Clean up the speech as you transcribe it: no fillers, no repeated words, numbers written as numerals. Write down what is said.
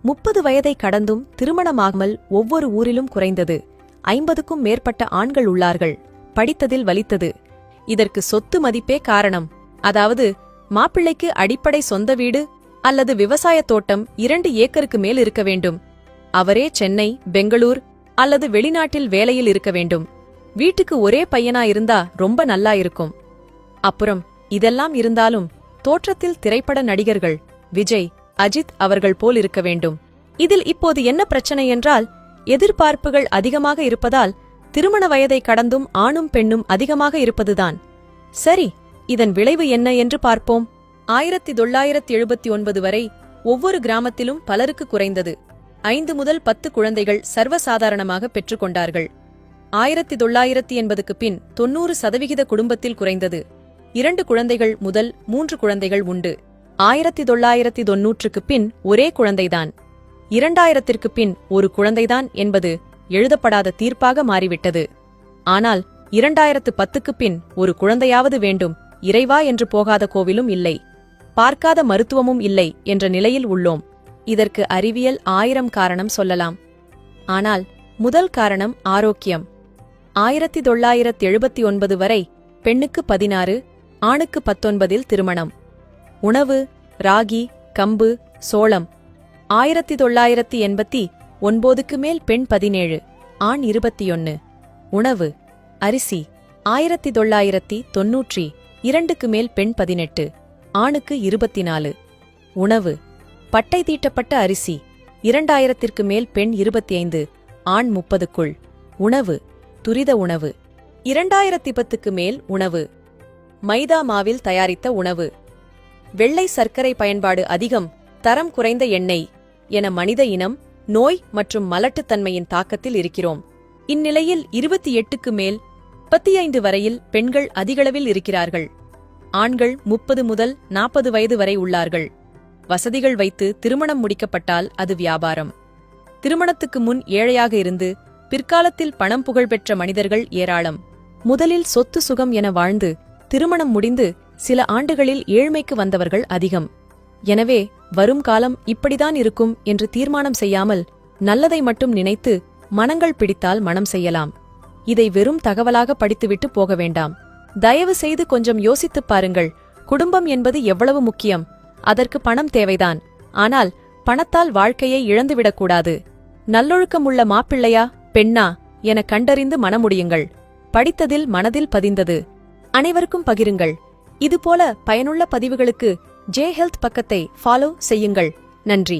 30 வயதை கடந்தும் திருமணமாகாமல் ஒவ்வொரு ஊரிலும் குறைந்தது 50க்கும் மேற்பட்ட ஆண்கள் உள்ளார்கள். படித்ததில் வலித்தது. இதற்கு சொத்து மதிப்பே காரணம். அதாவது மாப்பிள்ளைக்கு அடிப்படை சொந்த வீடு அல்லது விவசாயத் தோட்டம் 2 ஏக்கருக்கு மேல் இருக்க வேண்டும். அவரே சென்னை, பெங்களூர் அல்லது வெளிநாட்டில் வேலையில் இருக்க வேண்டும். வீட்டுக்கு ஒரே பையனா இருந்தா ரொம்ப நல்லா இருக்கும். அப்புறம் இதெல்லாம் இருந்தாலும் தோற்றத்தில் திரைப்பட நடிகர்கள் விஜய், அஜித் அவர்கள் போல் இருக்க வேண்டும். இதில் இப்போது என்ன பிரச்சனை என்றால், எதிர்பார்ப்புகள் அதிகமாக இருப்பதால் திருமண வயதை கடந்தும் ஆணும் பெண்ணும் அதிகமாக இருப்பதுதான். சரி, இதன் விளைவு என்ன என்று பார்ப்போம். 1979 வரை ஒவ்வொரு கிராமத்திலும் பலருக்கு குறைந்தது 5 முதல் 10 குழந்தைகள் சர்வசாதாரணமாக பெற்றுக்கொண்டார்கள். 1980க்கு பின் 90% குடும்பத்தில் குறைந்தது 2 குழந்தைகள் முதல் 3 குழந்தைகள் உண்டு. 1990க்கு பின் ஒரே குழந்தைதான். 2000ற்கு பின் ஒரு குழந்தைதான் என்பது எழுதப்படாத தீர்ப்பாக மாறிவிட்டது. ஆனால் 2010க்கு பின் ஒரு குழந்தையாவது வேண்டும், இறைவா என்று போகாத கோவிலும் இல்லை, பார்க்காத மருத்துவமும் இல்லை என்ற நிலையில் உள்ளோம். இதற்கு அறிவியல் 1000 காரணம் சொல்லலாம். ஆனால் முதல் காரணம் ஆரோக்கியம். 1979 வரை பெண்ணுக்கு 16, ஆணுக்கு 19 திருமணம். உணவு ராகி, கம்பு, சோளம். 1989க்கு மேல் பெண் 17, ஆண் 21. உணவு அரிசி. 1992க்கு மேல் பெண் 18, ஆணுக்கு 24. உணவு பட்டை தீட்டப்பட்ட அரிசி. 2000ற்கு மேல் பெண் 25, ஆண் 30க்குள். உணவு துரித உணவு. 2010க்கு மேல் உணவு மைதா மாவில் தயாரித்த உணவு. வெள்ளை சர்க்கரை பயன்பாடு அதிகம், தரம் குறைந்த எண்ணெய் என மனித இனம் நோய் மற்றும் மலட்டுத்தன்மையின் தாக்கத்தில் இருக்கிறோம். இந்நிலையில் 28க்கு மேல் 35 வரையில் பெண்கள் அதிகளவில் இருக்கிறார்கள். ஆண்கள் 30 முதல் 40 வயது வரை உள்ளார்கள். வசதிகள் வைத்து திருமணம் முடிக்கப்பட்டால் அது வியாபாரம். திருமணத்துக்கு முன் ஏழையாக இருந்து பிற்காலத்தில் பணம் புகழ்பெற்ற மனிதர்கள் ஏராளம். முதலில் சொத்து சுகம் என வாழ்ந்து திருமணம் முடிந்து சில ஆண்டுகளில் ஏழ்மைக்கு வந்தவர்கள் அதிகம். எனவே வரும் காலம் இப்படிதான் இருக்கும் என்று தீர்மானம் செய்யாமல் நல்லதை மட்டும் நினைத்து மனங்கள் பிடித்தால் மனம் செய்யலாம். இதை வெறும் தகவலாக படித்துவிட்டு போக வேண்டாம். தயவு செய்து கொஞ்சம் யோசித்துப் பாருங்கள். குடும்பம் என்பது எவ்வளவு முக்கியம். அதற்கு பணம் தேவைதான். ஆனால் பணத்தால் வாழ்க்கையை இழந்துவிடக்கூடாது. நல்லொழுக்கமுள்ள மாப்பிள்ளையா பெண்ணா என கண்டறிந்து மணமுடியுங்கள். படித்ததில் மனதில் பதிந்தது. அனைவருக்கும் பகிருங்கள். இதுபோல பயனுள்ள பதிவுகளுக்கு ஜே ஹெல்த் பக்கத்தை ஃபாலோ செய்யுங்கள். நன்றி.